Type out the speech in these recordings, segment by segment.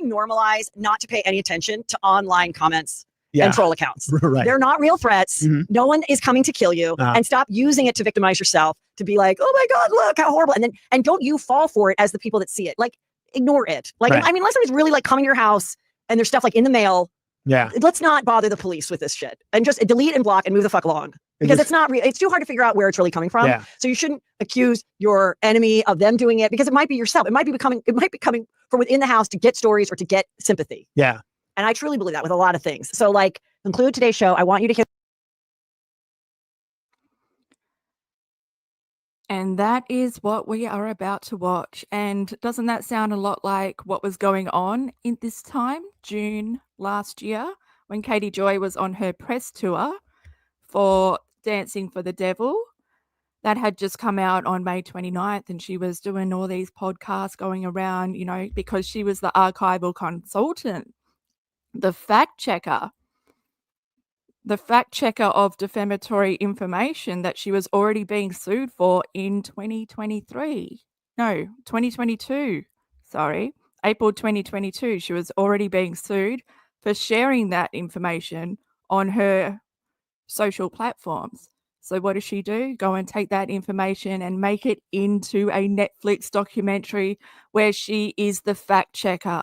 normalize not to pay any attention to online comments Yeah. and troll accounts. Right. They're not real threats. Mhm. No one is coming to kill you. And stop using it to victimize yourself, to be like, oh my God, look how horrible. And don't you fall for it as the people that see it. Like, ignore it. Like, Right. I mean, unless somebody's really like coming to your house and there's stuff like in the mail, Yeah. let's not bother the police with this shit and just delete and block and move the fuck along. Because it's not real. It's too hard to figure out where it's really coming from. Yeah. So you shouldn't accuse your enemy of them doing it, because it might be yourself. It might be coming from within the house to get stories or to get sympathy. Yeah. And I truly believe that with a lot of things. So like, conclude today's show. I want you to hear. And that is what we are about to watch. And doesn't that sound a lot like what was going on in this time, June last year, when Katie Joy was on her press tour for Dancing for the Devil? That had just come out on May 29th, and she was doing all these podcasts going around, you know, because she was the archival consultant, the fact checker of defamatory information that she was already being sued for in 2022. Sorry, April 2022. She was already being sued for sharing that information on her social platforms. So what does she do? Go and take that information and make it into a Netflix documentary where she is the fact checker.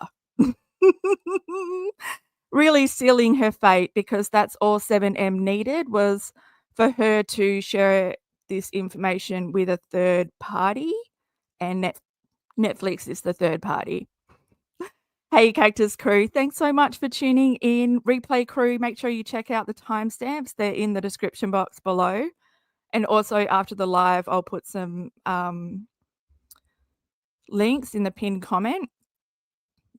Really sealing her fate, because that's all 7M needed, was for her to share this information with a third party, and Netflix is the third party. Hey, Cactus crew, thanks so much for tuning in. Replay crew, make sure you check out the timestamps. They're in the description box below. And also after the live, I'll put some links in the pinned comment.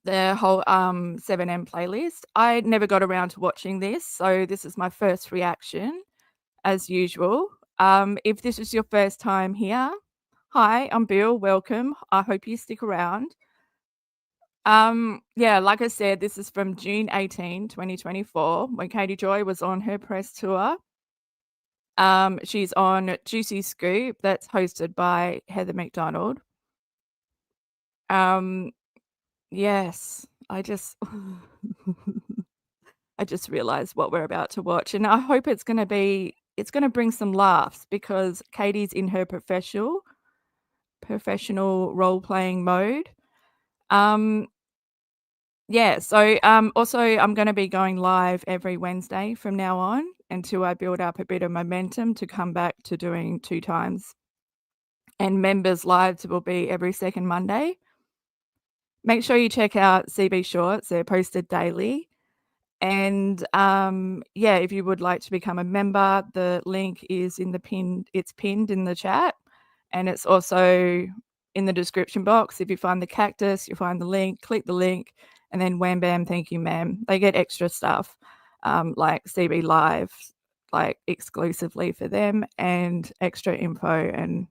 The whole 7M playlist. I never got around to watching this, so this is my first reaction, as usual. If this is your first time here, hi, I'm Bill. Welcome. I hope you stick around. Yeah, like I said, this is from June 18, 2024, when Katie Joy was on her press tour. She's on Juicy Scoop, that's hosted by Heather McDonald. Yes, I just realized what we're about to watch, and I hope it's going to bring some laughs, because Katie's in her professional role-playing mode. Yeah, so also I'm going to be going live every Wednesday from now on until I build up a bit of momentum to come back to doing 2 times. And members' lives will be every second Monday. Make sure you check out CB Shorts. They're posted daily. And yeah, if you would like to become a member, the link is in it's pinned in the chat, and it's also in the description box. If you find the Cactus, you find the link, click the link, and then wham bam, thank you ma'am. They get extra stuff like CB Live, like exclusively for them, and extra info, and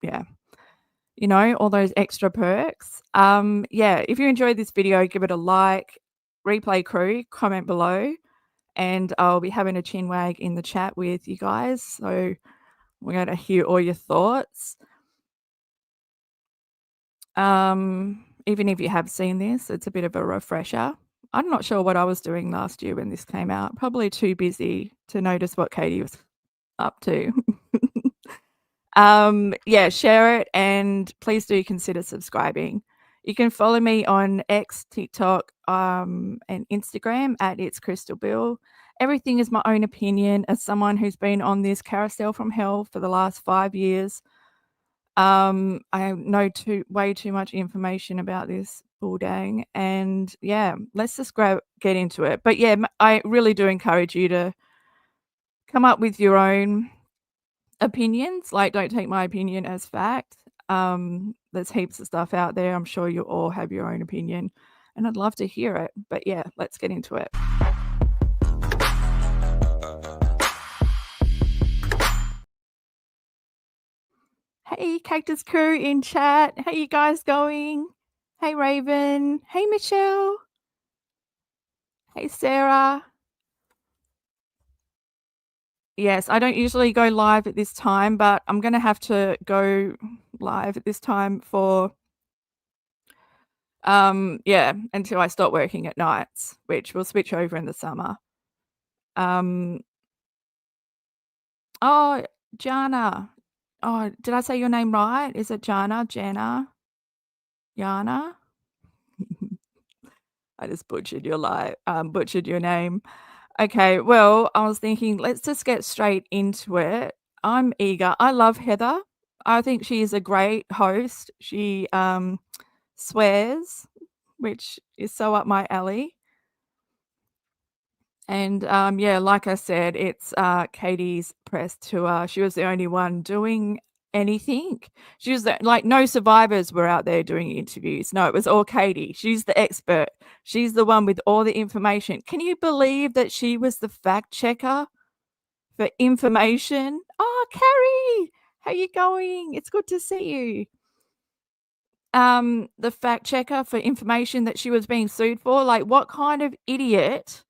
yeah, you know, all those extra perks. Yeah, if you enjoyed this video, give it a like. Replay crew, comment below, and I'll be having a chinwag in the chat with you guys, so we're going to hear all your thoughts. Even if you have seen this, it's a bit of a refresher. I'm not sure what I was doing last year when this came out. Probably too busy to notice what Katie was up to. Yeah, share it, and please do consider subscribing. You can follow me on X, TikTok, and Instagram at It's Crystal Bill. Everything is my own opinion as someone who's been on this carousel from hell for the last 5 years. I know way too much information about this bull dang, and yeah, let's just get into it. But yeah, I really do encourage you to come up with your own opinions. Like, don't take my opinion as fact. There's heaps of stuff out there. I'm sure you all have your own opinion, and I'd love to hear it. But yeah, let's get into it. Hey, Cactus crew in chat. How you guys going? Hey, Raven. Hey, Michelle. Hey, Sarah. Yes, I don't usually go live at this time, but I'm going to have to go live at this time for Yeah, until I start working at nights, which will switch over in the summer. Oh, Jana. Oh, did I say your name right? Is it Jana? Jana? Yana? I just butchered your name. Okay, well, I was thinking, let's just get straight into it. I'm eager. I love Heather. I think she's a great host. She swears, which is so up my alley. And yeah, like I said, it's Katie's press tour. She was the only one doing anything. She was like, no survivors were out there doing interviews. No, it was all Katie. She's the expert. She's the one with all the information. Can you believe that she was the fact checker for information? Oh, Carrie, how you going? It's good to see you. The fact checker for information that she was being sued for. Like, what kind of idiot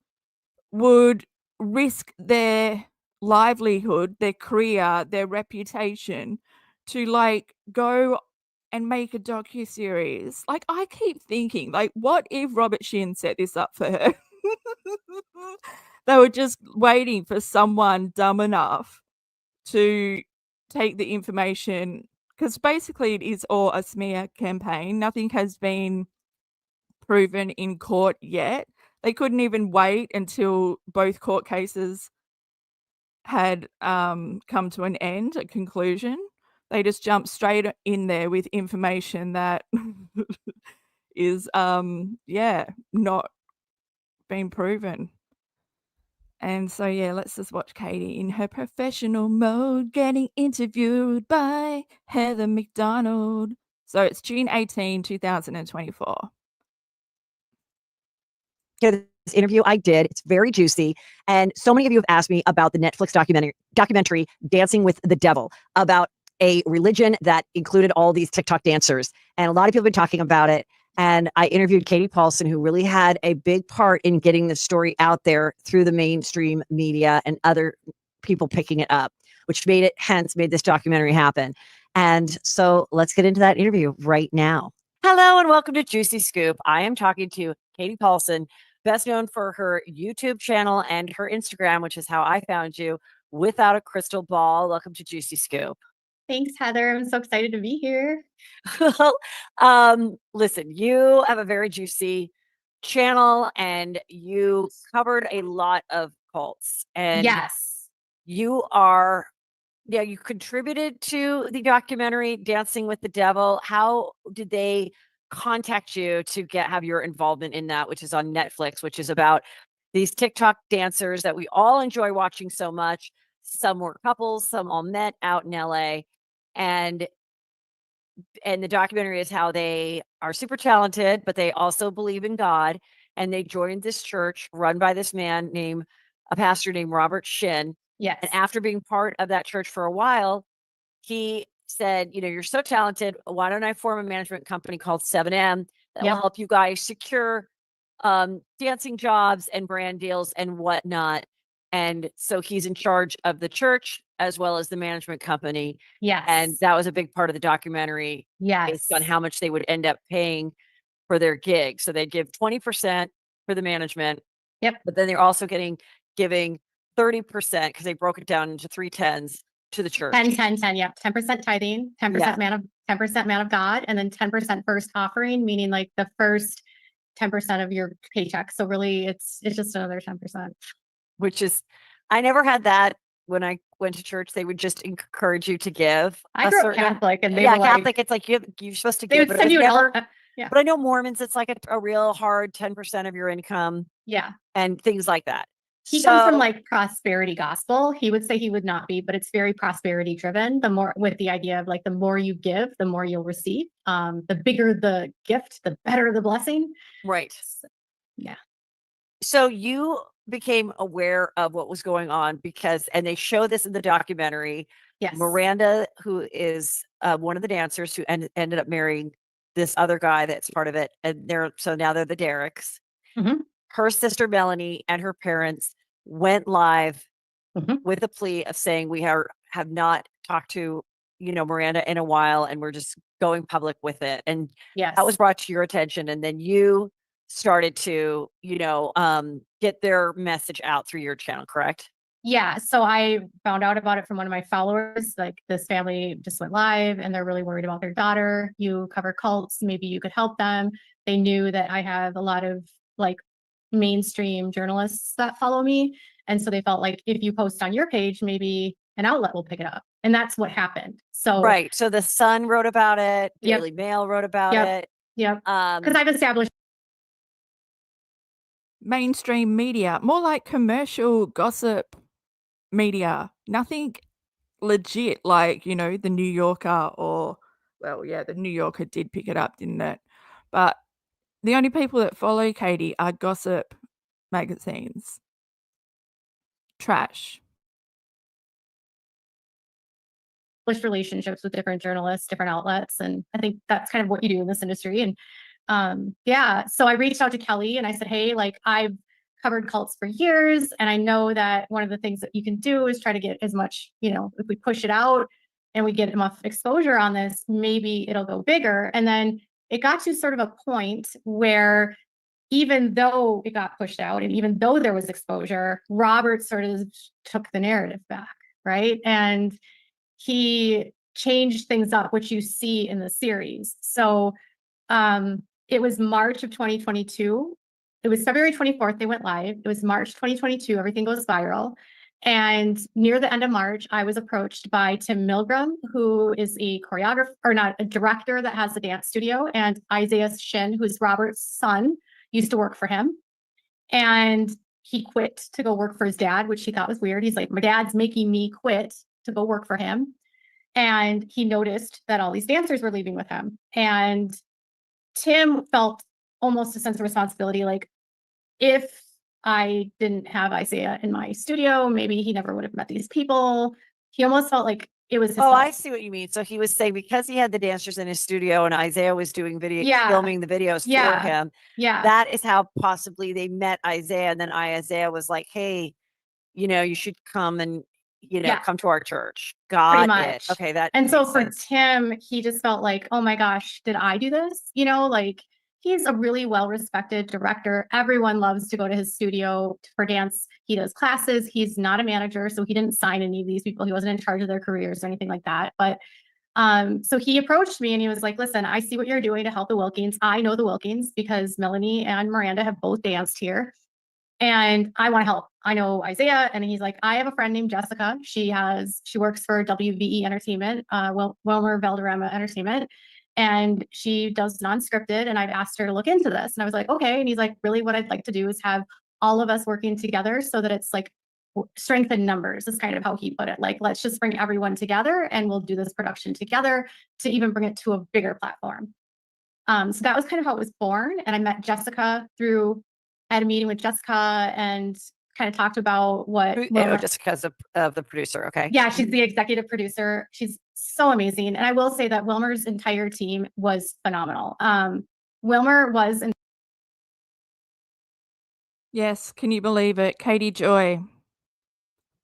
would risk their livelihood, their career, their reputation to like go and make a docuseries? Like, I keep thinking, like, what if Robert Shin set this up for her? They were just waiting for someone dumb enough to take the information, because basically it is all a smear campaign. Nothing has been proven in court yet. They couldn't even wait until both court cases had come to an end, a conclusion. They just jumped straight in there with information that is not been proven. And so yeah, let's just watch Katie in her professional mode getting interviewed by Heather McDonald. So it's June 18, 2024. This interview I did. It's very juicy. And so many of you have asked me about the Netflix documentary Dancing with the Devil, about a religion that included all these TikTok dancers. And a lot of people have been talking about it. And I interviewed Katie Paulson, who really had a big part in getting the story out there through the mainstream media and other people picking it up, which made this documentary happen. And so let's get into that interview right now. Hello and welcome to Juicy Scoop. I am talking to Katie Paulson, best known for her YouTube channel and her Instagram, which is how I found you, Without a Crystal Ball. Welcome to Juicy Scoop. Thanks, Heather. I'm so excited to be here. Listen, you have a very juicy channel and you covered a lot of cults. And yes, you contributed to the documentary Dancing with the Devil. How did they contact you to have your involvement in that, which is on Netflix, which is about these TikTok dancers that we all enjoy watching so much? Some were couples, some all met out in LA. And the documentary is how they are super talented, but they also believe in God. And they joined this church run by this man a pastor named Robert Shin. yes. And after being part of that church for a while, he said, you're so talented. Why don't I form a management company called 7M that will help you guys secure dancing jobs and brand deals and whatnot. And so he's in charge of the church as well as the management company. Yes. And that was a big part of the documentary. Yes. Based on how much they would end up paying for their gig. So they'd give 20% for the management. Yep. But then they're also giving 30% because they broke it down into 3 10s to the church. 10. Yep. 10% tithing, 10% 10% man of God, and then 10% first offering, meaning like the first 10% of your paycheck. So really it's just another 10%. Which is, I never had that when I went to church. They would just encourage you to give. I grew up Catholic, and they were Catholic. It's like you're supposed to give. They would send you but I know Mormons. It's like a real hard 10% of your income. Yeah, and things like that. He comes from like prosperity gospel. He would say he would not be, but it's very prosperity driven. The more, with the idea of like the more you give, the more you'll receive. The bigger the gift, the better the blessing. Right. Yeah. So you became aware of what was going on and they show this in the documentary. Yes. Miranda, who is one of the dancers who ended up marrying this other guy that's part of it. And now they're the Derricks. Mm-hmm. Her sister Melanie and her parents went live with a plea of saying we have not talked to Miranda in a while, and we're just going public with it. And Yes. that was brought to your attention. And then you started to, get their message out through your channel, correct? Yeah. So I found out about it from one of my followers. Like, this family just went live and they're really worried about their daughter. You cover cults. Maybe you could help them. They knew that I have a lot of like mainstream journalists that follow me. And so they felt like if you post on your page, maybe an outlet will pick it up. And that's what happened. So Right. So the Sun wrote about it. Yep. Daily Mail wrote about Yep. it. Yep. Because I've established Mainstream media, more like commercial gossip media, nothing legit like, the New Yorker or, well, yeah, the New Yorker did pick it up, didn't it? But the only people that follow Katie are gossip magazines. Trash. relationships with different journalists, different outlets. And I think that's kind of what you do in this industry. And yeah, so I reached out to Kelly and I said, hey, like, I've covered cults for years. And I know that one of the things that you can do is try to get as much, if we push it out and we get enough exposure on this, maybe it'll go bigger. And then it got to sort of a point where even though it got pushed out and even though there was exposure, Robert sort of took the narrative back, right? And he changed things up, which you see in the series. So it was March of 2022. It was February 24th, they went live. It was March 2022, everything goes viral. And near the end of March, I was approached by Tim Milgram, who is a choreographer, or not, a director that has a dance studio, and Isaiah Shin, who's Robert's son, used to work for him. And he quit to go work for his dad, which he thought was weird. He's like, my dad's making me quit to go work for him. And he noticed that all these dancers were leaving with him. And Tim felt almost a sense of responsibility. Like, if I didn't have Isaiah in my studio, maybe he never would have met these people. He almost felt like it was his fault. I see what you mean. So he was saying because he had the dancers in his studio and Isaiah was doing filming the videos for him. Yeah. That is how possibly they met Isaiah. And then Isaiah was like, hey, you should come and, come to our church. Got it. Okay. And so for Tim, he just felt like, oh my gosh, did I do this? Like, he's a really well-respected director. Everyone loves to go to his studio for dance. He does classes. He's not a manager, so he didn't sign any of these people. He wasn't in charge of their careers or anything like that. But so he approached me and he was like, listen, I see what you're doing to help the Wilkings. I know the Wilkings because Melanie and Miranda have both danced here. And I want to help. I know Isaiah. And he's like, I have a friend named Jessica. She works for WVE Entertainment, WILMER Valderrama Entertainment. And she does non-scripted. And I've asked her to look into this. And I was like, okay. And he's like, really what I'd like to do is have all of us working together so that it's like strength in numbers is kind of how he put it. Like, let's just bring everyone together and we'll do this production together to even bring it to a bigger platform. So that was kind of how it was born. And I met Jessica I had a meeting with Jessica and kind of talked about what Jessica's of the producer. Okay. Yeah, she's the executive producer. She's so amazing. And I will say that Wilmer's entire team was phenomenal. Wilmer was Yes, can you believe it? Katie Joy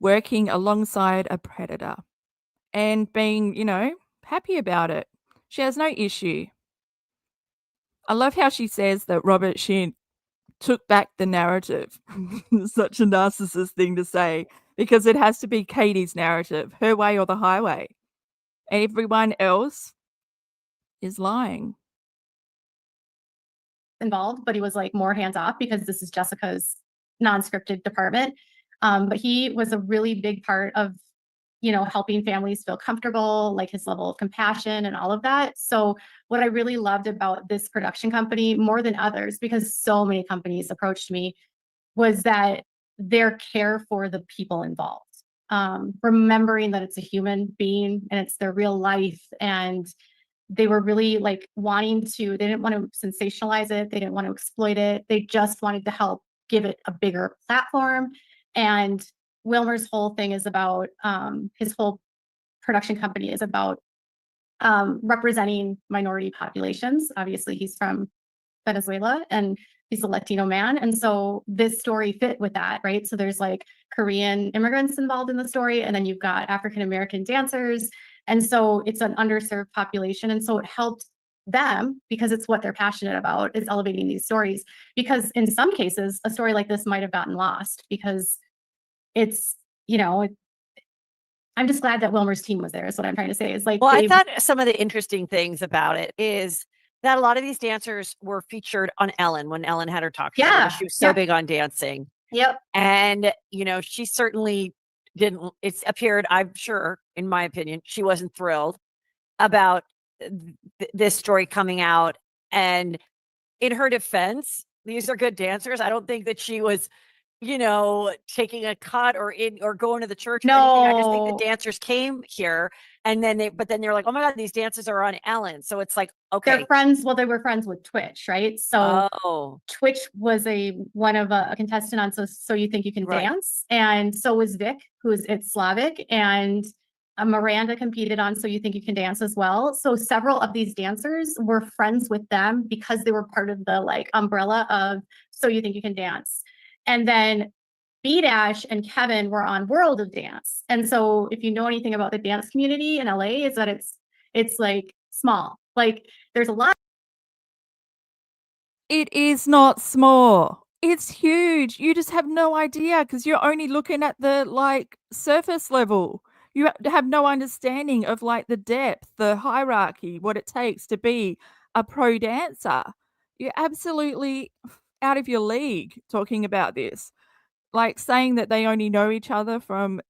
working alongside a predator and being, happy about it. She has no issue. I love how she says that Robert Shinn took back the narrative. Such a narcissist thing to say, because it has to be Katie's narrative, her way or the highway. Everyone else is lying. Involved, but he was like more hands off because this is Jessica's non-scripted department. But he was a really big part of, helping families feel comfortable, like his level of compassion and all of that. So what I really loved about this production company more than others, because so many companies approached me, was that their care for the people involved. Remembering that it's a human being and it's their real life. And they were really like they didn't want to sensationalize it. They didn't want to exploit it. They just wanted to help give it a bigger platform. And Wilmer's whole thing is about, his whole production company is about representing minority populations. Obviously, he's from Venezuela and he's a Latino man. And so this story fit with that, right? So there's like Korean immigrants involved in the story. And then you've got African-American dancers. And so it's an underserved population. And so it helped them because it's what they're passionate about, is elevating these stories. Because in some cases, a story like this might have gotten lost because it's, you know, I'm just glad that Wilmer's team was there, is what I'm trying to say. Is like, well, I thought some of the interesting things about it is that a lot of these dancers were featured on Ellen when Ellen had her talk show. Yeah, She was so yeah. big on dancing. Yep. And, you know, she certainly didn't, it's appeared, I'm sure, in my opinion, she wasn't thrilled about this story coming out. And in her defense, these are good dancers. I don't think that she was, you know, taking a cut or going to the church or anything. I just think the No. dancers came here and then they're like, oh my God, these dancers are on Ellen. So it's like, okay. They're friends. Well, they were friends with Twitch, right? So Oh, Twitch was one of a contestant on So You Think You Can Right. Dance. And so was Vic, it's Slavic. And Miranda competed on So You Think You Can Dance as well. So several of these dancers were friends with them because they were part of the like umbrella of So You Think You Can Dance. And then B-Dash and Kevin were on World of Dance. And so if you know anything about the dance community in LA, is that it's like small. Like there's a lot. It is not small. It's huge. You just have no idea because you're only looking at the like surface level. You have no understanding of like the depth, the hierarchy, what it takes to be a pro dancer. You're absolutely out of your league talking about this. Like saying that they only know each other from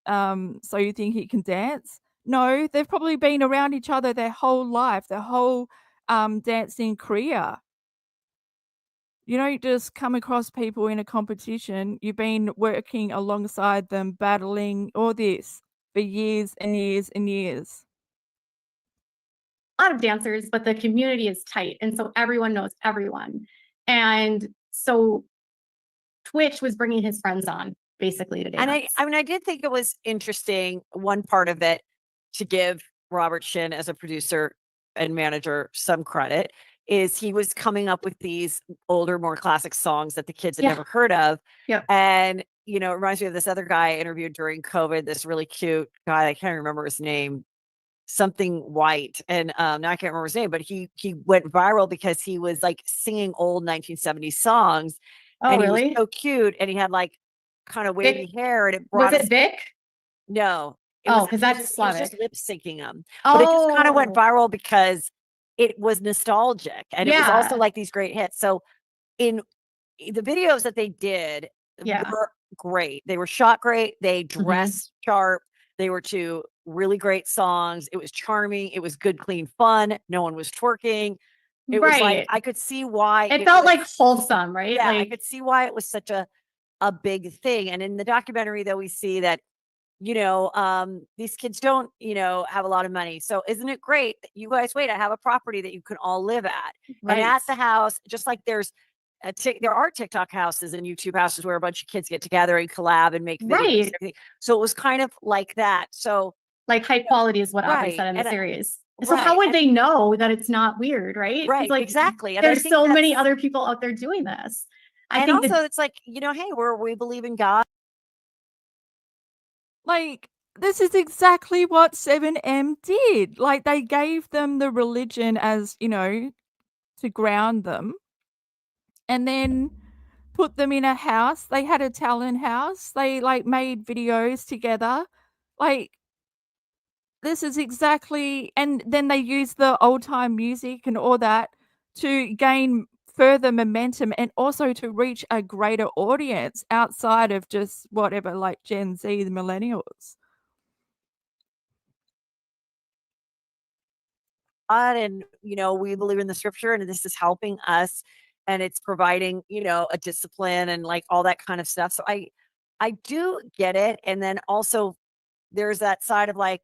So You Think You Can Dance. No, they've probably been around each other their whole life, their whole dancing career. You don't just come across people in a competition. You've been working alongside them, battling all this for years and years and years. A lot of dancers, but the community is tight. And so everyone knows everyone. And so Twitch was bringing his friends on basically to dance. And I did think it was interesting, one part of it, to give Robert Shin as a producer and manager some credit, is he was coming up with these older, more classic songs that the kids had Yeah. never heard of. Yep. And, you know, it reminds me of this other guy I interviewed during COVID, this really cute guy, I can't remember his name, something white. And now I can't remember his name, but he went viral because he was like singing old 1970s songs. Oh, and really? He was so cute. And he had like kind of wavy hair, and it brought Was it Vic? No. Because that's he was Slavic. just lip syncing them. But it just kind of went Oh, viral because it was nostalgic, and it was also Yeah. like these great hits. So in the videos that they did Yeah. were great. They were shot great. They dressed sharp. They were two really great songs. It was charming. It was good, clean fun. No one was twerking. It was like, Right. I could see why It felt was- like wholesome, right? yeah, I Like, could see why it was such a big thing. And in the documentary, though, we see that, you know, these kids don't, you know, have a lot of money. So isn't it great that you guys, wait, I have a property that you can all live at. right. And at the house, just like there are TikTok houses and YouTube houses where a bunch of kids get together and collab and make videos Right. and everything. So it was kind of like that. So Like high quality is what Aubrey Right. said in the And, series. So how right. would And- they know that it's not weird, right? 'Cause, right, like, exactly. And I there's think so many that's- other people out there doing this. I and think also that it's like, you know, hey, we believe in God. Like, this is exactly what 7M did. Like, they gave them the religion as, you know, to ground them, and then put them in a house. They had a talent house. They, like, made videos together. Like, this is exactly, and then they used the old-time music and all that to gain further momentum and also to reach a greater audience outside of just whatever, like, Gen Z, the millennials. God, and you know, we believe in the scripture, and this is helping us, and it's providing, you know, a discipline and like all that kind of stuff. So I do get it. And then also there's that side of like,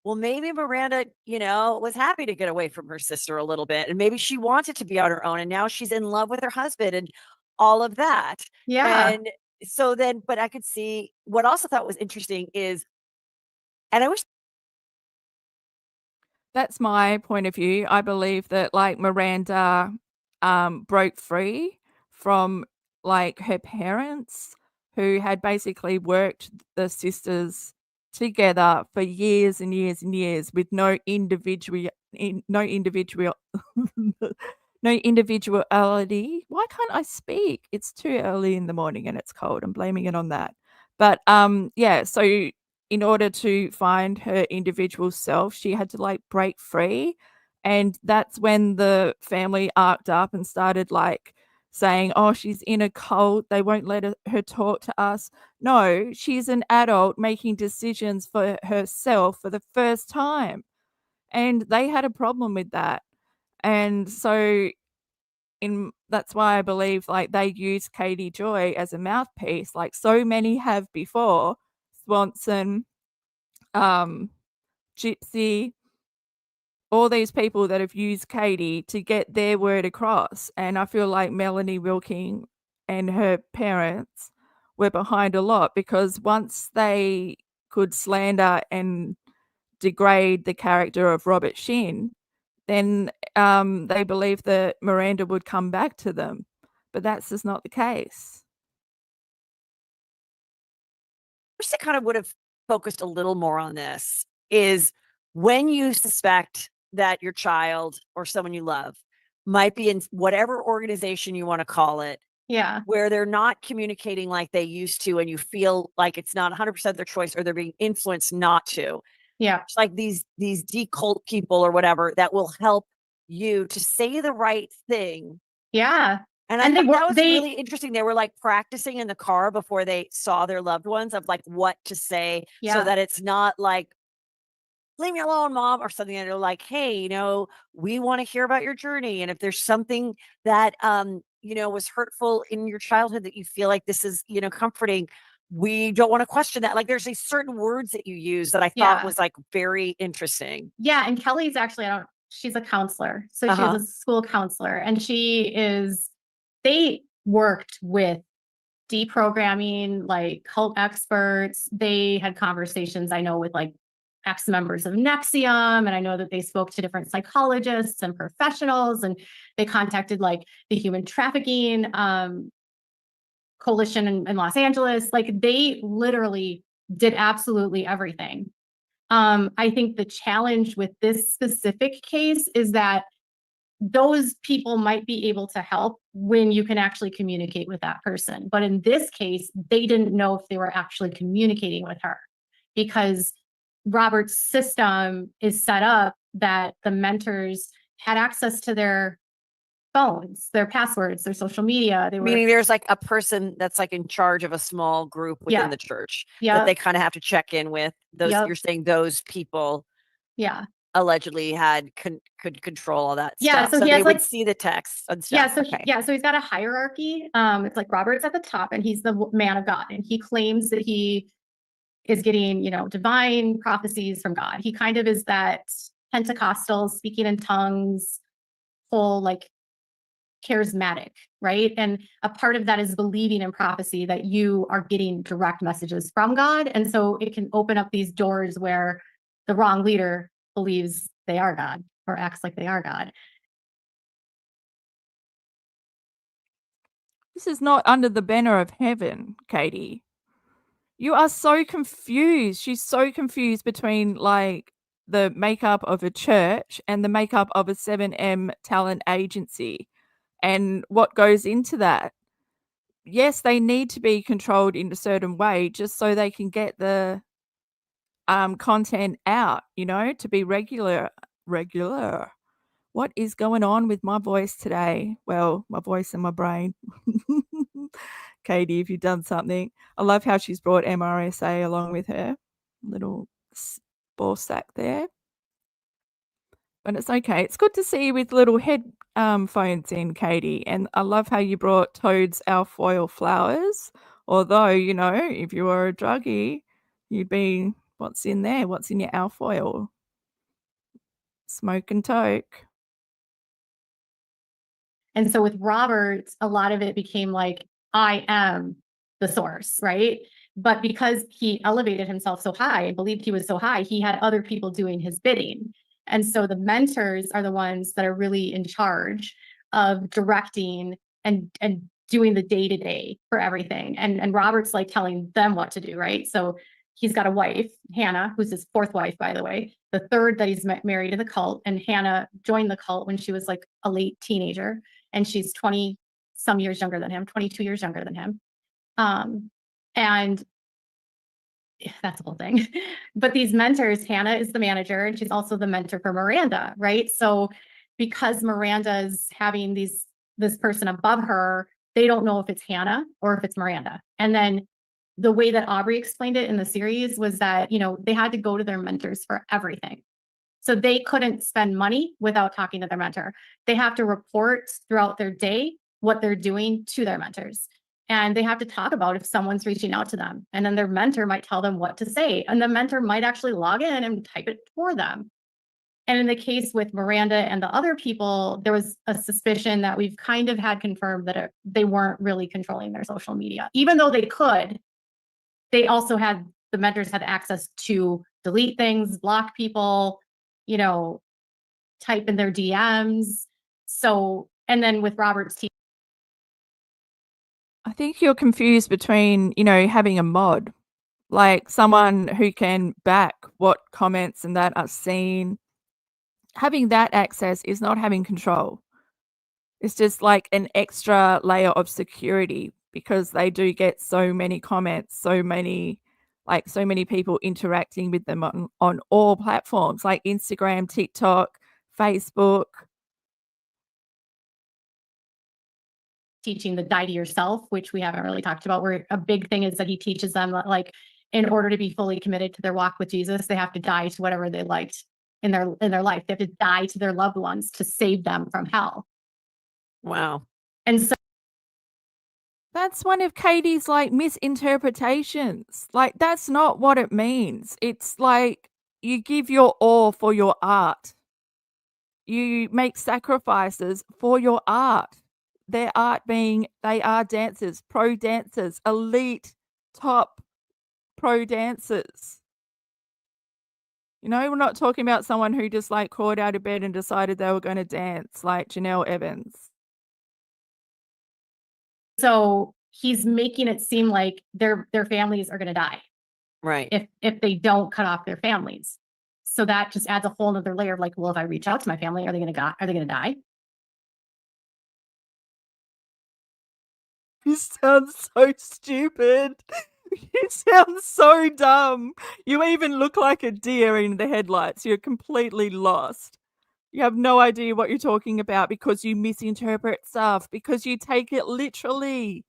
well, maybe Miranda, you know, was happy to get away from her sister a little bit, and maybe she wanted to be on her own, and now she's in love with her husband and all of that. yeah. And so then, but I could see what also thought was interesting is, and I wish That's my point of view. I believe that, like, Miranda, broke free from, like, her parents who had basically worked the sisters together for years and years and years with no individuality. No individuality. Why can't I speak? It's too early in the morning and it's cold. I'm blaming it on that. But yeah, so in order to find her individual self, she had to like break free. And that's when the family arced up and started like saying, oh, she's in a cult. They won't let her talk to us. No, she's an adult making decisions for herself for the first time. And they had a problem with that. And so that's why I believe like they use Katie Joy as a mouthpiece, like so many have before. Swanson, Gypsy, all these people that have used Katie to get their word across. And I feel like Melanie Wilking and her parents were behind a lot, because once they could slander and degrade the character of Robert Shinn, then they believed that Miranda would come back to them. But that's just not the case. I wish I kind of would have focused a little more on this, is when you suspect that your child or someone you love might be in whatever organization you want to call it, Yeah. where they're not communicating like they used to, and you feel like it's not 100% their choice, or they're being influenced not to. Yeah. It's like these decult people or whatever that will help you to say the right thing. Yeah. And I thought that was really interesting. They were like practicing in the car before they saw their loved ones, of like what to say, so that it's not like, leave me alone, mom, or something. And they're like, hey, we want to hear about your journey. And if there's something that, was hurtful in your childhood that you feel like this is, comforting, we don't want to question that. Like, there's these certain words that you use that I thought was like very interesting. Yeah. And Kelly's actually, she's a counselor. So she's a school counselor, and they worked with deprogramming, like cult experts. They had conversations, I know, with like ex-members of NXIVM, and I know that they spoke to different psychologists and professionals, and they contacted like the human trafficking coalition in Los Angeles. Like, they literally did absolutely everything. I think the challenge with this specific case is that those people might be able to help when you can actually communicate with that person. But in this case, they didn't know if they were actually communicating with her, because Robert's system is set up that the mentors had access to their phones, their passwords, their social media. Meaning there's like a person that's like in charge of a small group within the church that they kind of have to check in with. Those you're saying those people allegedly could control all that stuff. So they would see the text and stuff. So he's got a hierarchy. It's like Robert's at the top, and he's the man of God, and he claims that he is getting, divine prophecies from God. He kind of is that Pentecostal, speaking in tongues, whole like charismatic, right? And a part of that is believing in prophecy, that you are getting direct messages from God. And so it can open up these doors where the wrong leader believes they are God or acts like they are God. This is not under the banner of heaven, Katie. You are so confused. She's so confused between like the makeup of a church and the makeup of a 7M talent agency and what goes into that. Yes, they need to be controlled in a certain way just so they can get the content out, to be regular. What is going on with my voice today? Well, my voice and my brain. Katie, if you've done something. I love how she's brought MRSA along with her. Little ball sack there. But it's okay. It's good to see you with little headphones in, Katie. And I love how you brought Toad's alfoil flowers. Although, if you were a druggie, you'd be, what's in there? What's in your alfoil? Smoke and toke. And so with Robert, a lot of it became like, I am the source, right? But because he elevated himself so high and believed he was so high, he had other people doing his bidding. And so the mentors are the ones that are really in charge of directing and doing the day-to-day for everything. And Robert's like telling them what to do, right? So he's got a wife, Hannah, who's his fourth wife, by the way, the third that he's married to the cult. And Hannah joined the cult when she was like a late teenager, and she's 20 some years younger than him, 22 years younger than him. And that's the whole thing. But these mentors, Hannah is the manager, and she's also the mentor for Miranda, right? So because Miranda's having this person above her, they don't know if it's Hannah or if it's Miranda. And then the way that Aubrey explained it in the series was that, you know, they had to go to their mentors for everything. So they couldn't spend money without talking to their mentor. They have to report throughout their day what they're doing to their mentors. And they have to talk about if someone's reaching out to them. And then their mentor might tell them what to say. And the mentor might actually log in and type it for them. And in the case with Miranda and the other people, there was a suspicion that we've kind of had confirmed that they weren't really controlling their social media. Even though they could, they also had, the mentors had access to delete things, block people, you know, type in their DMs. So, and then with Robert's team, I think you're confused between, you know, having a mod, like someone who can back what comments and that are seen. Having that access is not having control. It's just like an extra layer of security, because they do get so many comments, so many people interacting with them on all platforms like Instagram, TikTok, Facebook. Teaching the die to yourself, which we haven't really talked about, where a big thing is that he teaches them that, like, in order to be fully committed to their walk with Jesus, they have to die to whatever they liked in their life. They have to die to their loved ones to save them from hell. Wow. And so That's one of Katie's like misinterpretations. Like, that's not what it means. It's like you give your all for your art. You make sacrifices for your art. Their art being, they are dancers, pro dancers, elite, top pro dancers. You know, we're not talking about someone who just like crawled out of bed and decided they were going to dance like Janelle Evans. So he's making it seem like their families are going to die, Right. if they don't cut off their families. So that just adds a whole other layer of like, well, if I reach out to my family, are they going to die? You sound so stupid. You sound so dumb. You even look like a deer in the headlights. You're completely lost. You have no idea what you're talking about because you misinterpret stuff, because you take it literally.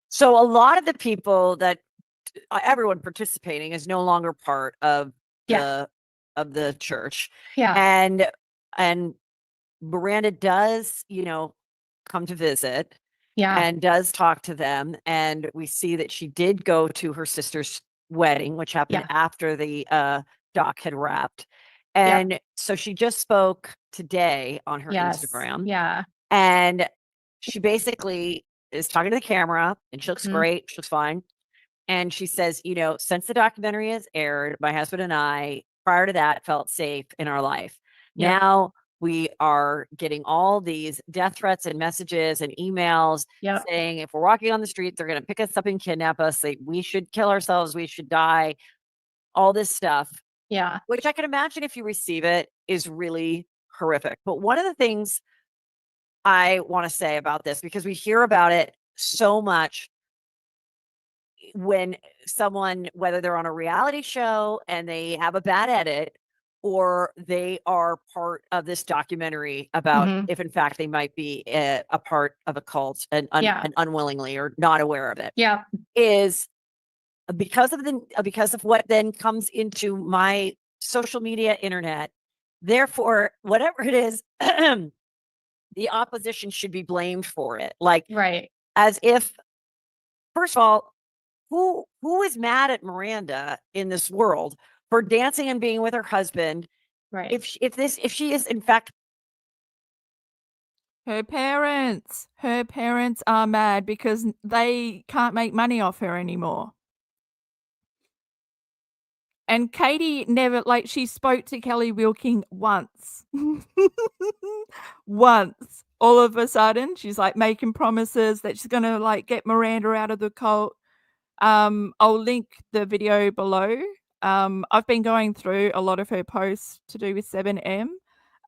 So a lot of the people that everyone participating is no longer part of the church. Yeah. And Miranda does, you know, come to visit Yeah. and does talk to them. And we see that she did go to her sister's wedding, which happened after the doc had wrapped. And so she just spoke today on her Instagram. Yeah. And she basically is talking to the camera, and she looks great. She looks fine. And she says, you know, since the documentary has aired, my husband and I, prior to that, felt safe in our life. Yeah. Now we are getting all these death threats and messages and emails saying if we're walking on the street, they're going to pick us up and kidnap us. We should kill ourselves. We should die. All this stuff. Yeah. Which I can imagine, if you receive it, is really horrific. But one of the things I want to say about this, because we hear about it so much when someone, whether they're on a reality show and they have a bad edit, or they are part of this documentary about if in fact they might be a part of a cult and unwillingly or not aware of it. Yeah. Is because of what then comes into my social media internet. Therefore, whatever it is, the opposition should be blamed for it. Like, as if, first of all, who is mad at Miranda in this world for dancing and being with her husband? Right. If she is in fact, her parents are mad because they can't make money off her anymore. And Katie never, like, she spoke to Kelly Wilking once. Once. All of a sudden, she's like making promises that she's going to like get Miranda out of the cult. I'll link the video below. I've been going through a lot of her posts to do with 7M.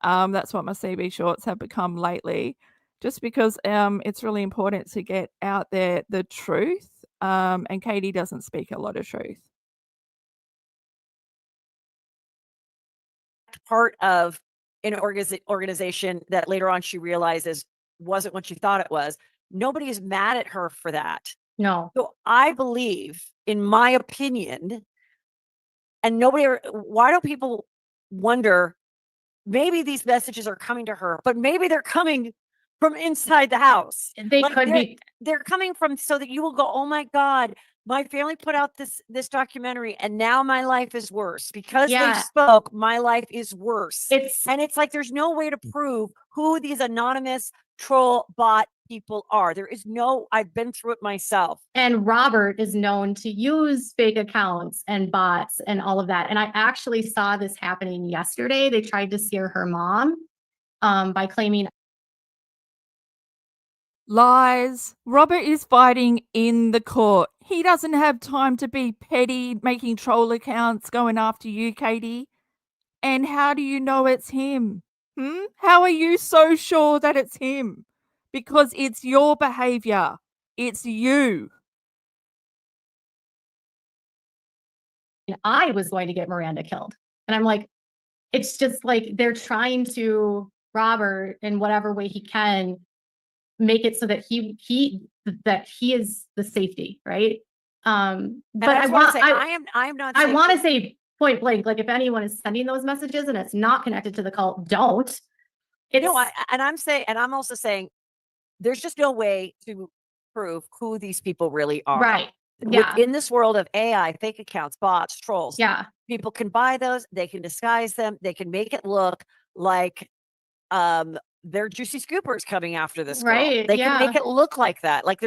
That's what my CB shorts have become lately, just because it's really important to get out there the truth. And Katie doesn't speak a lot of truth. Part of an organization that later on she realizes wasn't what she thought it was. Nobody is mad at her for that. No. So I believe, in my opinion, and why do people wonder, maybe these messages are coming to her, but maybe they're coming from inside the house. They could be. They're coming from so that you will go, oh my God, my family put out this documentary and now my life is worse because they spoke. My life is worse. And it's like there's no way to prove who these anonymous troll bot people are. There is no, I've been through it myself. And Robert is known to use fake accounts and bots and all of that. And I actually saw this happening yesterday. They tried to scare her mom by claiming lies. Robert is fighting in the court. He doesn't have time to be petty, making troll accounts, going after you, Katie. And how do you know it's him? How are you so sure that it's him? Because it's your behavior. It's you. I was going to get Miranda killed. And I'm like, it's just like they're trying to, Robert, in whatever way he can, make it so that he is the safety, right? But I want to say point blank, like if anyone is sending those messages and it's not connected to the cult, don't. I'm also saying there's just no way to prove who these people really are. Right. Yeah. In this world of AI, fake accounts, bots, trolls. Yeah. People can buy those, they can disguise them, they can make it look like they're juicy scoopers coming after this girl. Right. They can make it look like that. Like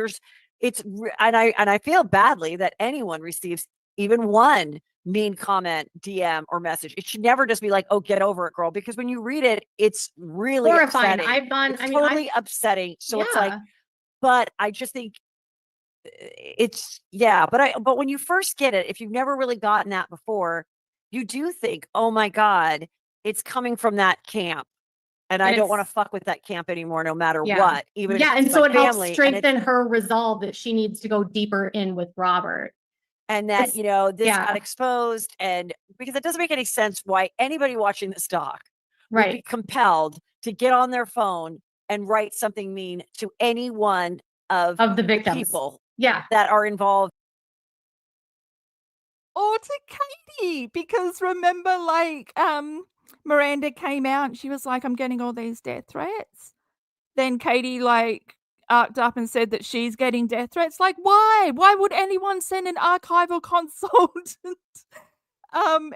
I feel badly that anyone receives even one mean comment, DM, or message. It should never just be like, oh, get over it, girl. Because when you read it, it's really horrifying. Upsetting. Totally upsetting. So it's like, but I just think but when you first get it, if you've never really gotten that before, you do think, oh my God, it's coming from that camp. And I don't want to fuck with that camp anymore, no matter what. Even and so it helps strengthen her resolve that she needs to go deeper in with Robert. And that, this got exposed. And because it doesn't make any sense why anybody watching this doc would be compelled to get on their phone and write something mean to any one of the victims, people that are involved. Or to Katie, because remember, like, Miranda came out and she was like, I'm getting all these death threats. Then Katie like arced up and said that she's getting death threats. Like, why? Why would anyone send an archival consultant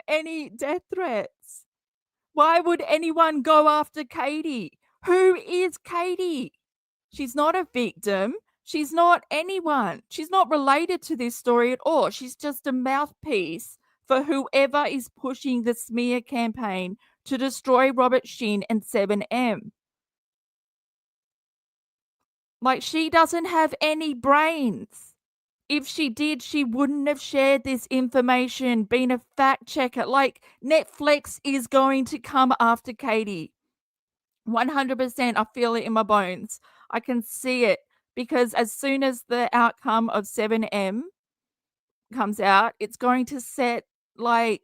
any death threats? Why would anyone go after Katie? Who is Katie? She's not a victim. She's not anyone. She's not related to this story at all. She's just a mouthpiece for whoever is pushing the smear campaign to destroy Robert Shinn and 7M. Like, she doesn't have any brains. If she did, she wouldn't have shared this information, been a fact checker. Like, Netflix is going to come after Katie. 100%. I feel it in my bones. I can see it, because as soon as the outcome of 7M comes out, it's going to set the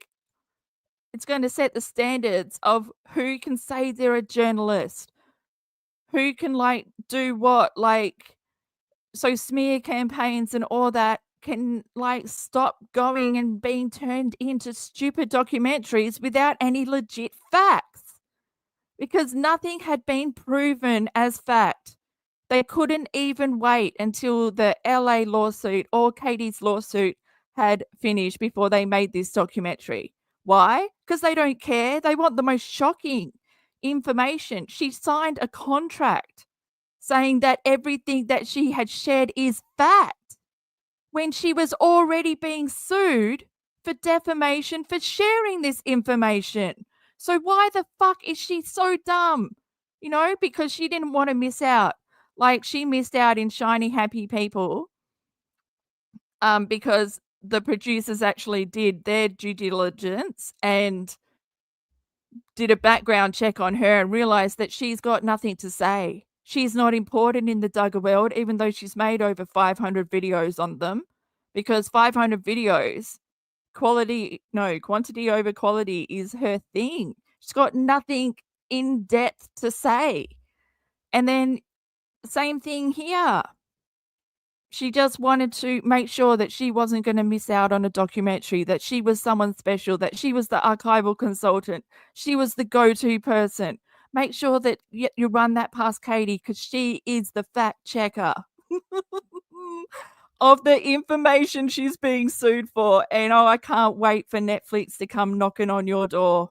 standards of who can say they're a journalist, who can like do what, like, so smear campaigns and all that can like stop going and being turned into stupid documentaries without any legit facts, because nothing had been proven as fact. They couldn't even wait until the LA lawsuit or Katie's lawsuit had finished before they made this documentary. Why? Because they don't care. They want the most shocking information. She signed a contract saying that everything that she had shared is fact, when she was already being sued for defamation for sharing this information. So why the fuck is she so dumb? Because she didn't want to miss out. Like, she missed out in shiny, happy people because the producers actually did their due diligence and did a background check on her and realized that she's got nothing to say. She's not important in the Duggar world, even though she's made over 500 videos on them, because 500 videos, quantity over quality is her thing. She's got nothing in depth to say. And then same thing here. She just wanted to make sure that she wasn't going to miss out on a documentary, that she was someone special, that she was the archival consultant, she was the go-to person. Make sure that you run that past Katie, because she is the fact checker of the information she's being sued for. And I can't wait for Netflix to come knocking on your door.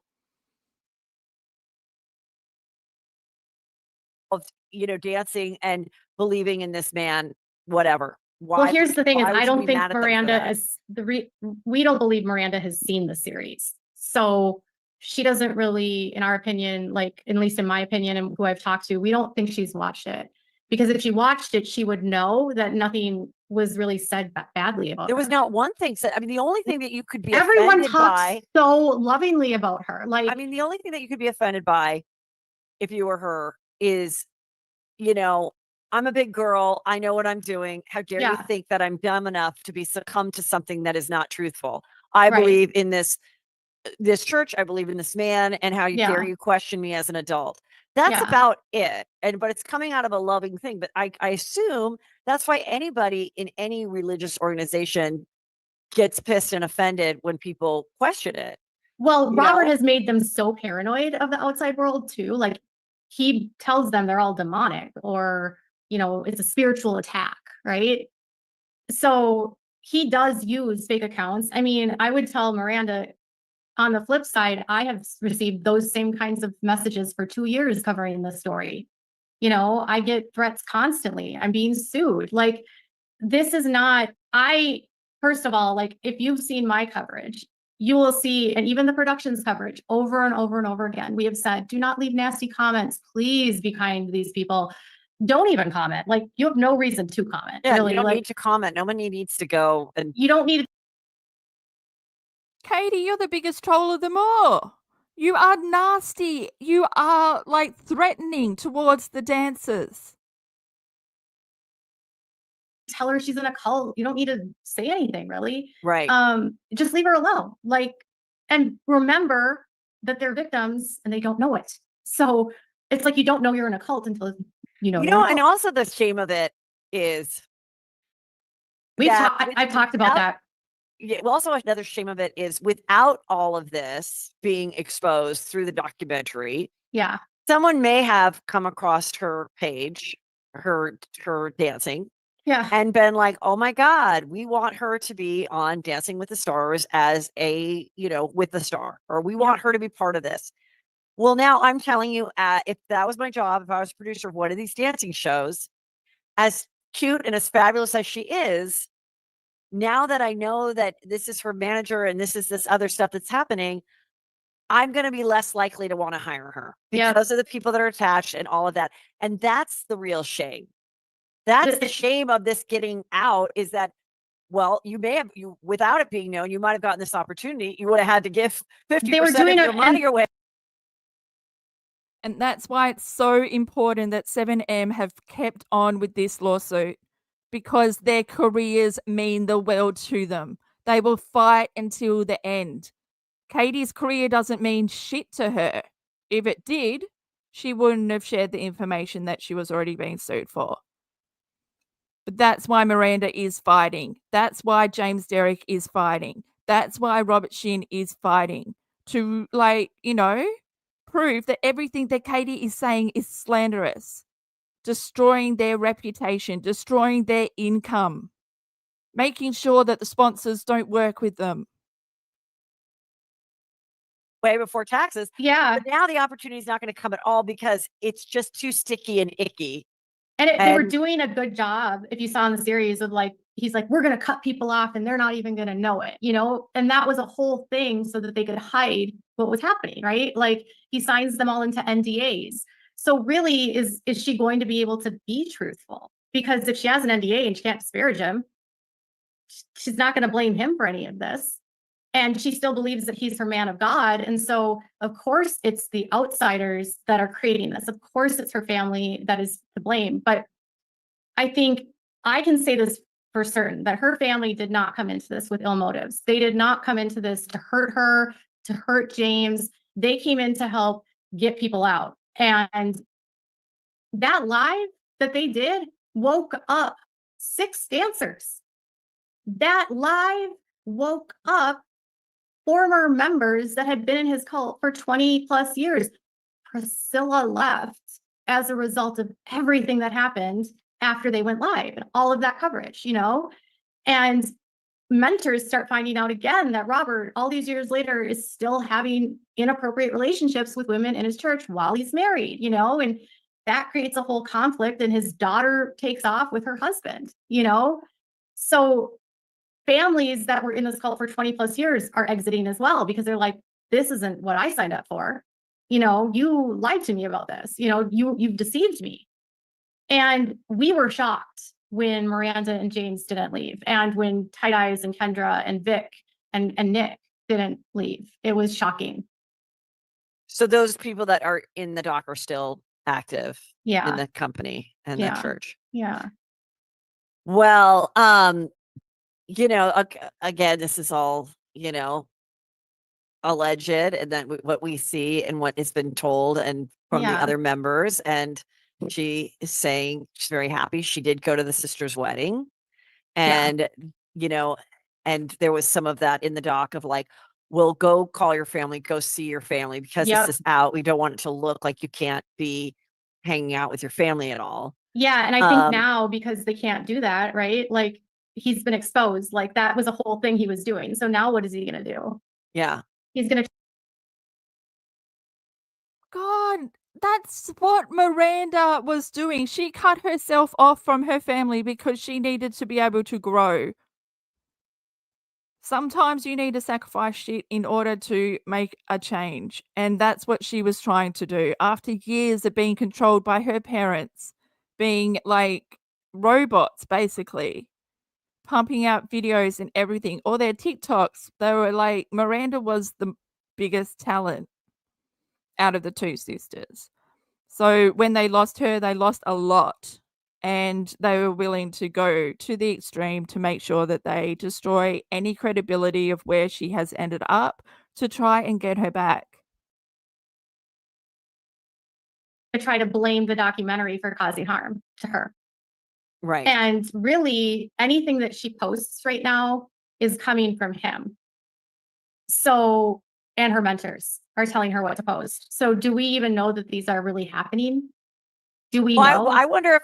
Of, dancing and believing in this man, whatever. Well, here's the thing is, why would I you don't be think mad at them for Miranda that? is we don't believe Miranda has seen the series. So she doesn't really, in our opinion, like, at least in my opinion and who I've talked to, we don't think she's watched it. Because if she watched it, she would know that nothing was really said badly about There was her. not one thing said. I mean, the only thing that you could be Everyone offended talks by, so lovingly about her. Like, I mean, the only thing that you could be offended by if you were her is, I'm a big girl. I know what I'm doing. How dare you Yeah. think that I'm dumb enough to be succumb to something that is not truthful? I Right. believe in this church. I believe in this man, and how dare Yeah. you question me as an adult? That's Yeah. about it. But it's coming out of a loving thing. But I assume that's why anybody in any religious organization gets pissed and offended when people question it. Well, You Robert know? has made them so paranoid of the outside world too. Like, he tells them they're all demonic, or, it's a spiritual attack, right? So he does use fake accounts. I mean, I would tell Miranda, on the flip side, I have received those same kinds of messages for 2 years covering this story. I get threats constantly. I'm being sued. Like, this is not, first of all, like, if you've seen my coverage, you will see, and even the production's coverage, over and over and over again, we have said, do not leave nasty comments. Please be kind to these people. Don't even comment. Like, you have no reason to comment. Yeah, really. you don't Like, need to comment. Nobody needs to go and you don't need. Katie, you're the biggest troll of them all. You are nasty. You are like threatening towards the dancers. Tell her she's in a cult. You don't need to say anything, really. right. Just leave her alone. Like, and remember that they're victims and they don't know it. So it's like, you don't know you're in a cult until you're in a and cult. also the shame of it is I've talked about that. Yeah. Well, also another shame of it is, without all of this being exposed through the documentary, Yeah. someone may have come across her page, her dancing, Yeah. and been like, oh my God, we want her to be on Dancing with the Stars as a, with the star, or we want her to be part of this. Well, now I'm telling you, if that was my job, if I was a producer of one of these dancing shows, as cute and as fabulous as she is, now that I know that this is her manager and this is this other stuff that's happening, I'm going to be less likely to want to hire her because of the people that are attached and all of that. And that's the real shame. That's the shame of this getting out, is that, well, without it being known, you might have gotten this opportunity. You would have had to give 50% of your money away. And that's why it's so important that 7M have kept on with this lawsuit, because their careers mean the world to them. They will fight until the end. Katie's career doesn't mean shit to her. If it did, she wouldn't have shared the information that she was already being sued for. But that's why Miranda is fighting. That's why James Derrick is fighting. That's why Robert Shinn is fighting to, prove that everything that Katie is saying is slanderous, destroying their reputation, destroying their income, making sure that the sponsors don't work with them. Way before taxes. Yeah. But now the opportunity is not going to come at all, because it's just too sticky and icky. And they were doing a good job, if you saw in the series, of like, he's like, we're going to cut people off and they're not even going to know it, and that was a whole thing so that they could hide what was happening, right? Like, he signs them all into NDAs. So really, is she going to be able to be truthful? Because if she has an NDA and she can't disparage him, she's not going to blame him for any of this. And she still believes that he's her man of God. And so, of course, it's the outsiders that are creating this. Of course, it's her family that is to blame. But I think I can say this for certain, that her family did not come into this with ill motives. They did not come into this to hurt her, to hurt James. They came in to help get people out. And that live that they did woke up 6 dancers. That live woke up former members that had been in his cult for 20 plus years. Priscilla left as a result of everything that happened after they went live and all of that coverage, you know? And mentors start finding out again that Robert, all these years later, is still having inappropriate relationships with women in his church while he's married, you know? And that creates a whole conflict, and his daughter takes off with her husband, you know? So families that were in this cult for 20 plus years are exiting as well, because they're like, this isn't what I signed up for. You know, you lied to me about this. You know, you've deceived me. And we were shocked when Miranda and James didn't leave, and when Tight Eyes and Kendra and Vic and Nick didn't leave. It was shocking. So those people that are in the dock are still active in Yeah. the company and the Yeah. church. Yeah. Well, you know, again, this is all, you know, alleged, and then what we see and what has been told and from the Yeah. other members. And she is saying she's very happy. She did go to the sister's wedding, and, you know, and there was some of that in the doc of like, well, go call your family, go see your family, because Yep. this is out. We don't want it to look like you can't be hanging out with your family at all. Yeah. And I think now, because they can't do that, right? Like, he's been exposed. Like, that was a whole thing he was doing. So now what is he going to do? Yeah. He's going to. God, that's what Miranda was doing. She cut herself off from her family because she needed to be able to grow. Sometimes you need to sacrifice shit in order to make a change. And that's what she was trying to do after years of being controlled by her parents, being like robots, basically, pumping out videos and everything. All their TikToks, they were like, Miranda was the biggest talent out of the 2 sisters. So when they lost her, they lost a lot. And they were willing to go to the extreme to make sure that they destroy any credibility of where she has ended up to try and get her back. try to blame the documentary for causing harm to her. Right. And really, anything that she posts right now is coming from him. So, and her mentors are telling her what to post. So do we even know that these are really happening? Do we know? I wonder if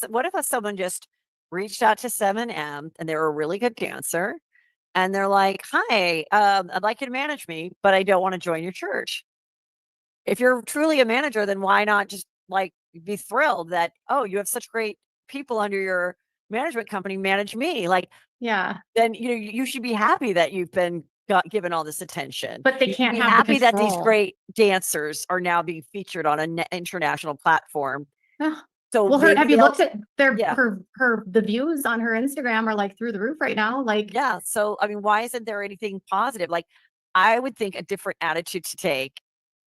what if someone just reached out to 7M and they're a really good dancer, and they're like, hi, I'd like you to manage me, but I don't want to join your church. If you're truly a manager, then why not just like be thrilled that, oh, you have such great people under your management company, manage me. Like, yeah, then, you know, you should be happy that you've been given all this attention. but they You should can't be have the happy that these control. great dancers are now being featured on an international platform. Ugh. So Well, have you looked at Yeah. the views on her Instagram are like through the roof right now? Like, yeah. So, I mean, why isn't there anything positive? Like, I would think a different attitude to take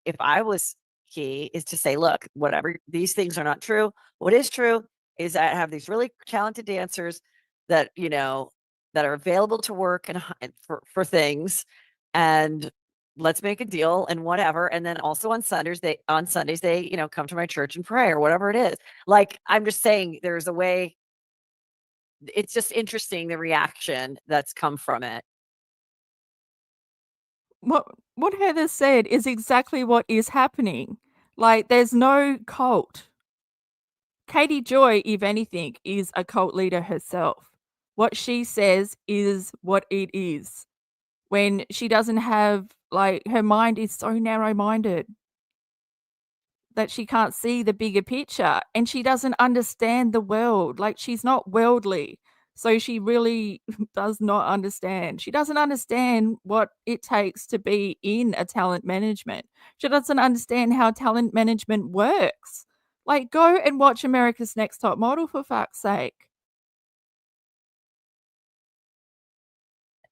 if I was he is to say, look, whatever, these things are not true. What is true is I have these really talented dancers that, you know, that are available to work and for things, and let's make a deal and whatever. And then also on Sundays, they, you know, come to my church and pray or whatever it is. Like, I'm just saying there's a way. It's just interesting, the reaction that's come from it. What Heather said is exactly what is happening. Like, there's no cult. Katie Joy, if anything, is a cult leader herself. What she says is what it is. When she doesn't have, like, her mind is so narrow-minded that she can't see the bigger picture, and she doesn't understand the world. Like, she's not worldly. So she really does not understand. She doesn't understand what it takes to be in a talent management. She doesn't understand how talent management works. Like, go and watch America's Next Top Model, for fuck's sake.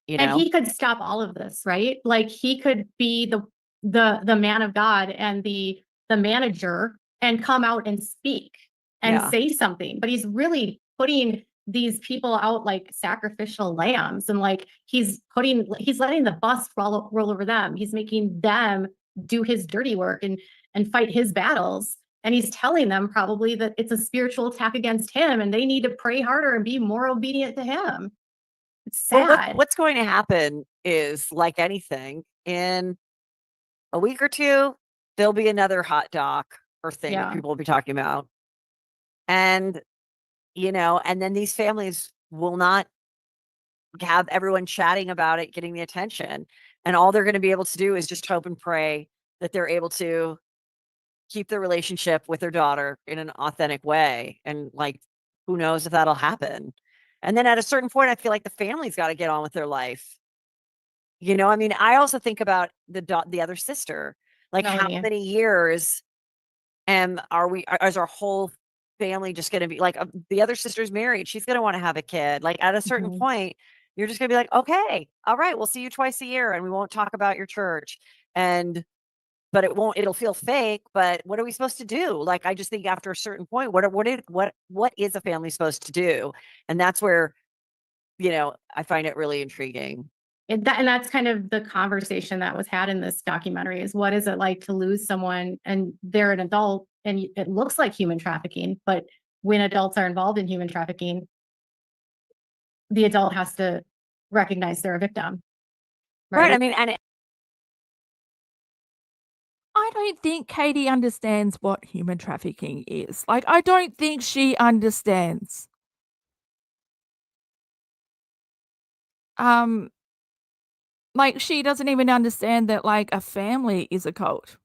you And know? he could stop all of this, right? Like he could be the man of God and the manager and come out and speak and Yeah. say something. But he's really putting these people out like sacrificial lambs, and like he's letting the bus roll over them. He's making them do his dirty work and fight his battles. And he's telling them probably that it's a spiritual attack against him and they need to pray harder and be more obedient to him. It's Well, sad. what's going to happen is, like anything, in a week or two, there'll be another hot doc or thing that Yeah. people will be talking about. And, you know, and then these families will not have everyone chatting about it, getting the attention. And all they're going to be able to do is just hope and pray that they're able to keep the relationship with their daughter in an authentic way. And like, who knows if that'll happen. And then at a certain point, I feel like the family's got to get on with their life. You know, I mean, I also think about the other sister. Like, how Melanie. many years is our whole family just going to be like, the other sister's married, she's going to want to have a kid. Like, at a certain Mhm. point, you're just going to be like, okay, all right, we'll see you twice a year and we won't talk about your church. But it'll feel fake. But what are we supposed to do? Like, I just think after a certain point, what is a family supposed to do? And that's where, you know, I find it really intriguing. And that's kind of the conversation that was had in this documentary, is what is it like to lose someone and they're an adult and it looks like human trafficking, but when adults are involved in human trafficking, the adult has to recognize they're a victim. Right. I mean, and I don't think Katie understands what human trafficking is. Like, I don't think she understands. Like, she doesn't even understand that, like, a family is a cult.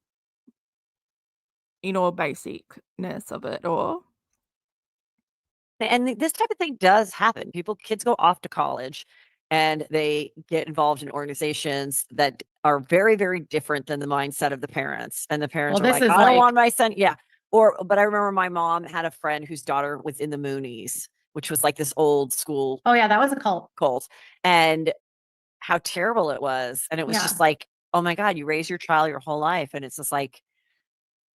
In all basicness of it, or And this type of thing does happen. Kids go off to college and they get involved in organizations that are very, very different than the mindset of the parents. And the parents Well, are this like, is I don't like- want my son. Yeah. But I remember my mom had a friend whose daughter was in the Moonies, which was like this old school Oh yeah, that was a cult. and how terrible it was. And it was Yeah. just like, oh my God, you raise your child your whole life. And it's just like,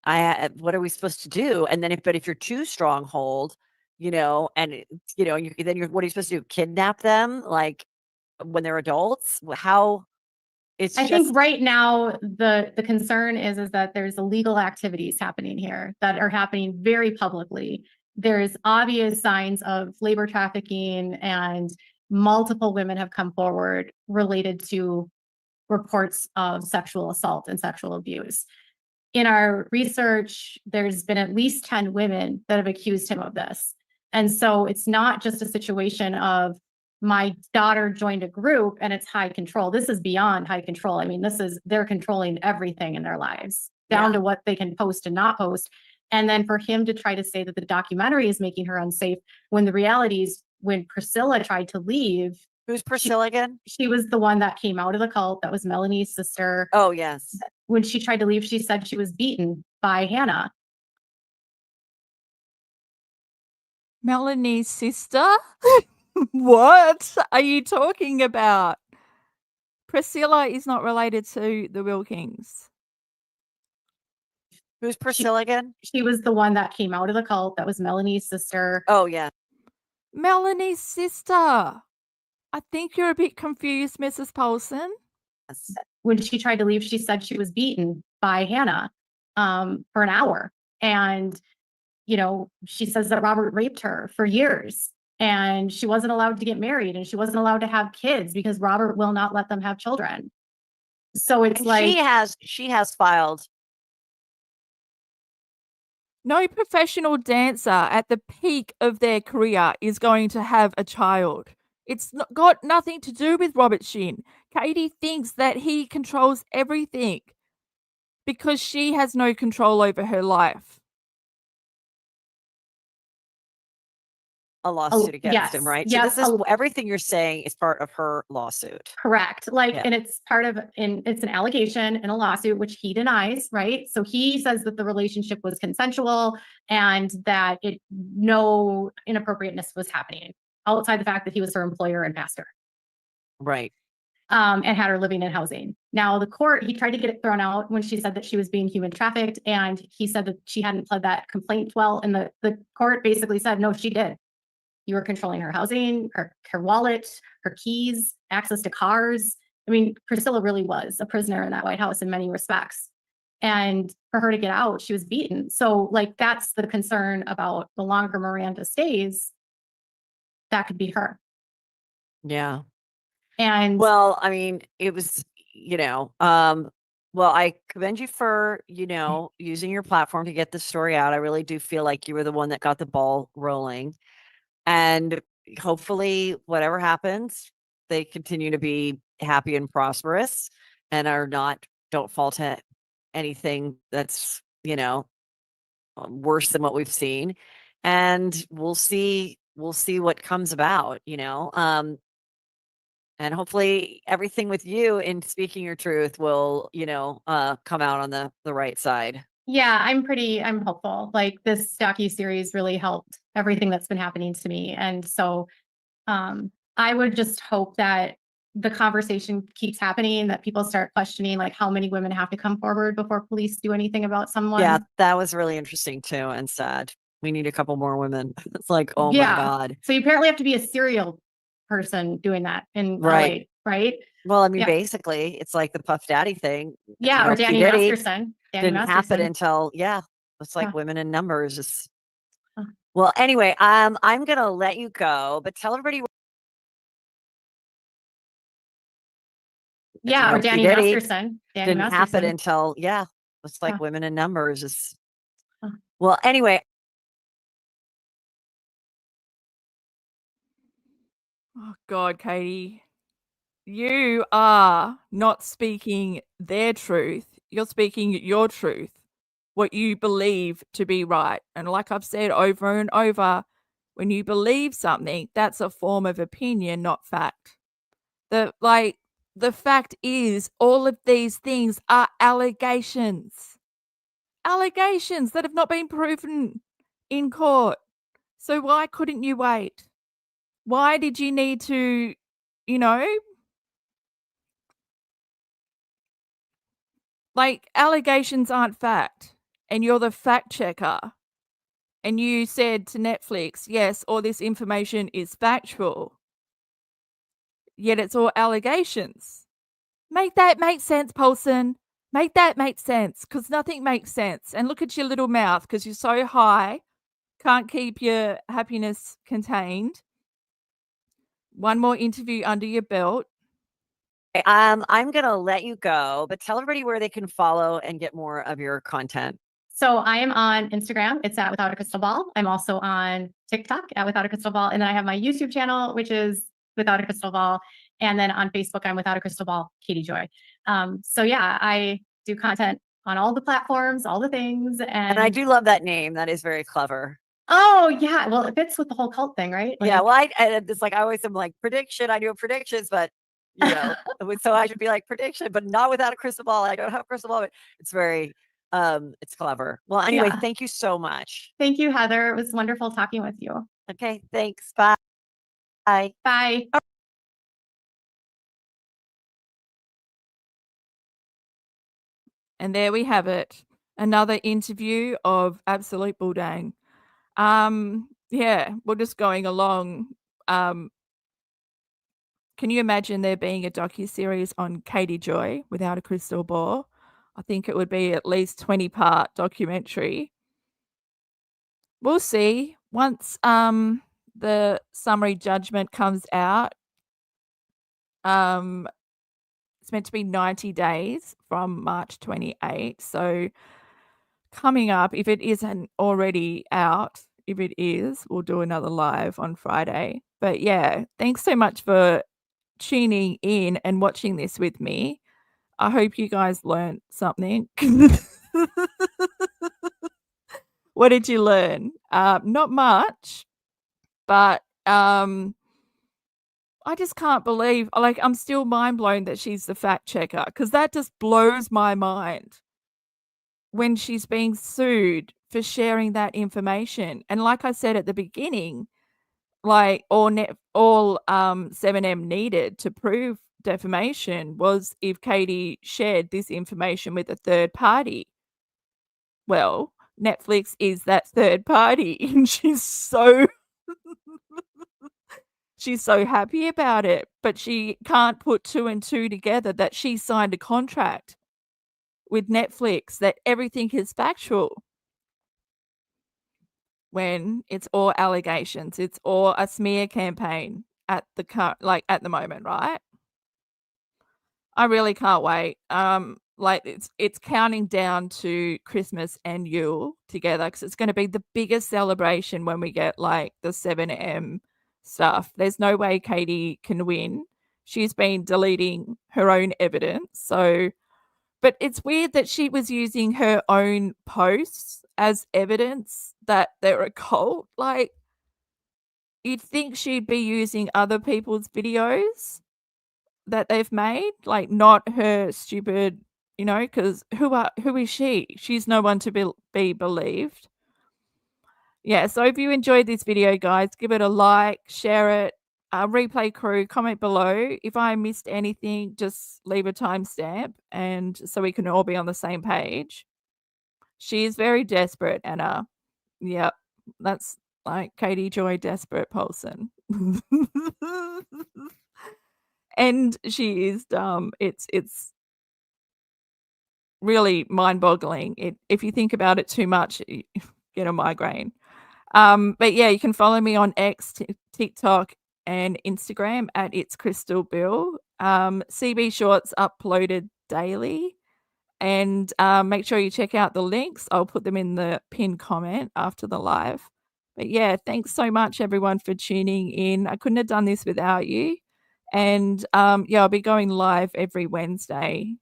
what are we supposed to do? And then if you're too stronghold, you know, and you know, what are you supposed to do? Kidnap them like when they're adults? How I think right now the concern is that there's illegal activities happening here that are happening very publicly. There's obvious signs of labor trafficking, and multiple women have come forward related to reports of sexual assault and sexual abuse. In our research, there's been at least 10 women that have accused him of this. And so it's not just a situation of my daughter joined a group and it's high control. This is beyond high control. I mean, they're controlling everything in their lives, down to what they can post and not post. And then for him to try to say that the documentary is making her unsafe, when the reality is, when Priscilla tried to leave. Who's Priscilla again? She was the one that came out of the cult. That was Melanie's sister. Oh, yes. When she tried to leave, she said she was beaten by Hannah. Melanie's sister? What are you talking about? Priscilla is not related to the Wilkings. Who's Priscilla again? She was the one that came out of the cult. That was Melanie's sister. Oh, yeah. Melanie's sister. I think you're a bit confused, Mrs. Paulson. Yes. When she tried to leave, she said she was beaten by Hannah for an hour. And, you know, she says that Robert raped her for years. And she wasn't allowed to get married and she wasn't allowed to have kids because Robert will not let them have children. So it's like she has filed. No professional dancer at the peak of their career is going to have a child. It's got nothing to do with Robert Shinn. Katie thinks that he controls everything because she has no control over her life. A lawsuit against him, right? Yes. So this is everything you're saying is part of her lawsuit. Correct. And it's it's an allegation in a lawsuit, which he denies, right? So he says that the relationship was consensual and that no inappropriateness was happening outside the fact that he was her employer and pastor. Right. and had her living in housing. Now the court, he tried to get it thrown out when she said that she was being human trafficked, and he said that she hadn't pled that complaint well, and the court basically said, no, she did. You were controlling her housing, her wallet, her keys, access to cars. I mean, Priscilla really was a prisoner in that White House in many respects. And for her to get out, she was beaten. So like, that's the concern about the longer Miranda stays, that could be her. Yeah. And Well, I mean, it was, well, I commend you for, using your platform to get the story out. I really do feel like you were the one that got the ball rolling. And hopefully, whatever happens, they continue to be happy and prosperous and don't fall to anything that's, worse than what we've seen. And we'll see what comes about, and hopefully everything with you in speaking your truth will, come out on the right side. yeah, I'm hopeful. Like this docuseries really helped everything that's been happening to me. And so I would just hope that the conversation keeps happening, that people start questioning like how many women have to come forward before police do anything about someone. Yeah, that was really interesting too and sad. We need a couple more women. It's like, oh my God. So you apparently have to be a serial person doing that in Right. LA, right? Well, I mean, basically, it's like the Puff Daddy thing. Yeah, or Danny Masterson. Didn't happen until, it's like women in numbers. It's, Huh. well, anyway, I'm gonna let you go, but tell everybody. Yeah, or Danny Masterson. Didn't happen until, it's like women in numbers. It's, Huh. well, anyway. Oh God, Katie, you are not speaking their truth. You're speaking your truth, what you believe to be right. And like I've said over and over, when you believe something, that's a form of opinion, not fact. The fact is all of these things are allegations. Allegations that have not been proven in court. So why couldn't you wait? Why did you need to, allegations aren't fact, and you're the fact checker, and you said to Netflix, yes, all this information is factual, yet it's all allegations. Make that make sense, Paulson. Make that make sense, because nothing makes sense. And look at your little mouth, because you're so high, can't keep your happiness contained. One more interview under your belt. I'm going to let you go, but tell everybody where they can follow and get more of your content. So I am on Instagram. It's at Without a Crystal Ball. I'm also on TikTok at Without a Crystal Ball. And then I have my YouTube channel, which is Without a Crystal Ball. And then on Facebook, I'm Without a Crystal Ball, Katie Joy. So yeah, I do content on all the platforms, all the things. And I do love that name. That is very clever. Oh yeah. Well, it fits with the whole cult thing, right? Like, yeah. Well, it's like, I always am like prediction. I do predictions, but so I should be like prediction, but not without a crystal ball. I don't have a crystal ball, but it's very, it's clever. Well, anyway, thank you so much. Thank you, Heather. It was wonderful talking with you. Okay. Thanks. Bye. Bye. Bye. And there we have it. Another interview of absolute bulldang. Yeah, we're just going along. Can you imagine there being a docuseries on Katie Joy Without a Crystal Ball? I think it would be at least 20-part documentary. We'll see. Once the summary judgment comes out, it's meant to be 90 days from March 28. So coming up, if it isn't already out, if it is, we'll do another live on Friday. But yeah, thanks so much for tuning in and watching this with me. I hope you guys learned something. What did you learn? Not much, but I just can't believe, I'm still mind blown that she's the fact checker, because that just blows my mind when she's being sued for sharing that information. And like I said at the beginning, all 7M needed to prove defamation was if Katie shared this information with a third party. Well, Netflix is that third party, and she's so she's so happy about it, but she can't put 2 and 2 together that she signed a contract with Netflix that everything is factual. When it's all allegations, it's all a smear campaign at the moment, right? I really can't wait. Like it's counting down to Christmas and Yule together because it's going to be the biggest celebration when we get like the 7M stuff. There's no way Katie can win. She's been deleting her own evidence. So, but it's weird that she was using her own posts as evidence that they're a cult. Like, you'd think she'd be using other people's videos that they've made, like not her stupid, because who is she? She's no one to be believed. Yeah, so if you enjoyed this video, guys, give it a like, share it, replay crew, comment below. If I missed anything, just leave a timestamp, and so we can all be on the same page. She is very desperate, Anna. Yep, that's like Katie Joy Desperate Paulson. And she is it's really mind-boggling. If you think about it too much, you get a migraine. But yeah, you can follow me on X, TikTok, and Instagram at It's Crystal Bill. CB Shorts uploaded daily, and make sure you check out the links. I'll put them in the pinned comment after the live. But yeah, thanks so much everyone for tuning in. I couldn't have done this without you. And yeah, I'll be going live every Wednesday.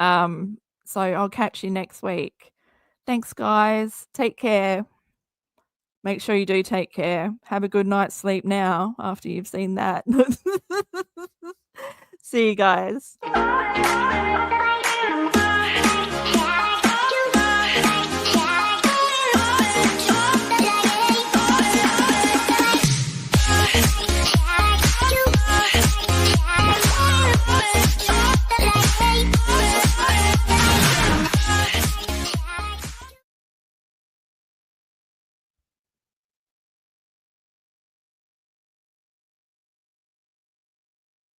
So I'll catch you next week. Thanks, guys. Take care. Make sure you do take care. Have a good night's sleep now after you've seen that. See you guys.